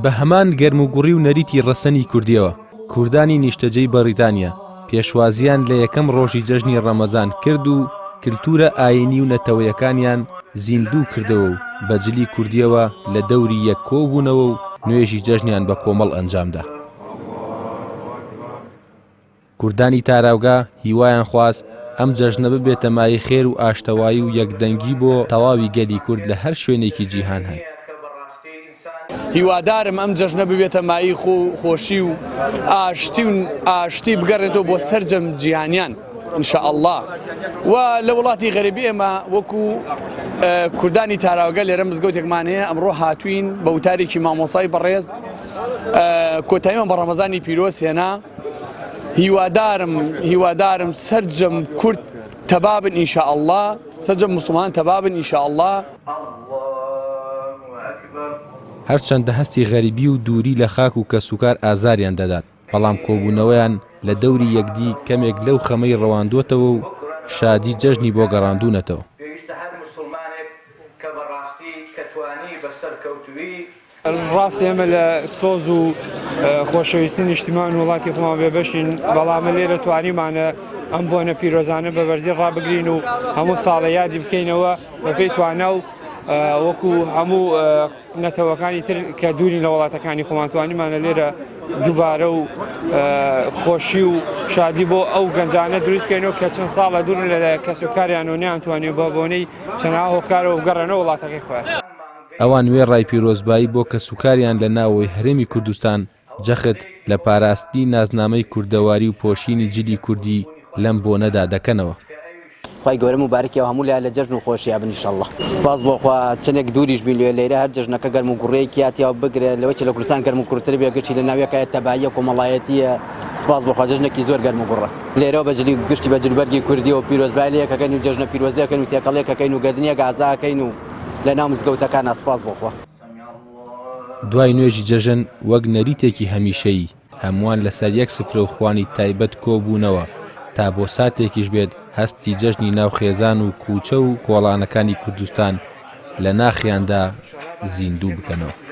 بە هەمان گەرموگوڕی و نەریتی ڕەسەنی کوردیەوە کوردانی نیشتەجەی بەریتانیا پێشوازیان لە یەکەم ڕۆژی جەژنی ڕەمەزان کرد و کلتورە ئاینی و نەتەوەیەکانیان زیندوو کردەوە و بەجلی کوردیەوە لە دەوری یەک کۆبوونەوە و نوێژی جەژنیان بە کۆمەڵ ئەنجامدا. کوردانی تاراوگا هیوایان خواست ئەم جەژنە ببێتە مای خێر و ئاشتەوایی و یەکدەنگی بۆ تەواوی گەلی کورد لە هەر شوێنێکی جیهان هەن. هیوادارم ئەم جەژنە ببێتە مایی خۆشی و ئاشتی بگەڕێتەوە بۆ سەرجەم جیهانیان ئینشاء الله. و لە وڵاتی غەریبی ئێمە وەکو کوردانی تاراوگە لێرە مزگەوتێکمان هەیە ئەمڕۆ هاتوین بە وتارێکی مامۆسای بەڕێز کۆتاییمان بە ڕەمەزانی پیرۆز هێنا. هیوادارم سەرجەم کورد تەبابن ئینشاء الله، سەرجەم موسڵمان تەبابن ئینشاء الله. هەرچەندە هەستی غەریبی و دووری لە خاک و کەسوکار ئازاریان دەدات، بەڵام کۆبوونەوەیان لە دەوری یەکدی کەمێک لەو خەمەی ڕەواندوتەوە و شادی جەژنی بۆ گەڕاندوونەتەوە. ڕاستی ئێمە لە سۆز و خۆشەویستی نیشتیمان وڵاتی خۆمان بێبەشین، بەڵام لێرە توانیمانە ئەم بۆنە پیرۆزانە بە بەرزی ڕابگرین و هەموو ساڵە یادی بکەینەوە بەپێی توانە و وەکو هەموو نەتەوەکانی تر کە دووری لە وڵاتەکانی خۆمان توانیمانە لێرە دووبارە و خۆشی و شادی بۆ ئەو گەنجانە دروست بکەینەوە کە چەند ساڵە دوورن لە کەسوکاریان و نەیانتوانێت بە بۆنەی چەند هۆکارەوە بگەڕێنەوە وڵاتەکەی خۆیان. ئەوان وێ ڕای پیرۆزبایی بۆ کەسوکاریان لە ناوەوەی هەرێمی کوردستان جەخت لە پاراستی نازنامەی کوردەواری و پۆشینی جلی کوردی لەم بۆنەدا دەکەنەوە. خی گەورە مبارەکیەوە هەموو لە جەژن و خۆشییا بن ئینشاءالله. سپاس بۆخوا چەندێک دووریش بین لێرە هەر جەژنەکە گەرم و گوڕەیەکی هاتیەوە بگرێ لەوەی لە کوردستان گەرم و کوردتر بێ گەشتی لە ناویەکە تەباییە کۆمەڵایەتیە. سپاس بۆخوا جەژنێکی زۆر گەرم و گوڕە لێرەوە بەجلی گشتی بەجلبەرگی کوردی و پیرۆزبایەکەکەین و جەژنە پیرۆزیەکەین و تێکەڵێکەکەین و گەردنیە گازاکەین و لە ناو مزگەوتەکان سپاس بۆخوا. دوای نوێژی جەژن وەک نەریتێکی هەمیشەیی هەمووان لەسەر یەک سفرە و خوانی تایبەت کۆبوونەوە تا بۆ ساتێکیش بێت هەستی جەژنی ناو خێزان و کوچە و کۆڵانەکانی کوردستان لە ناخیاندا زیندوو بکەنەوە.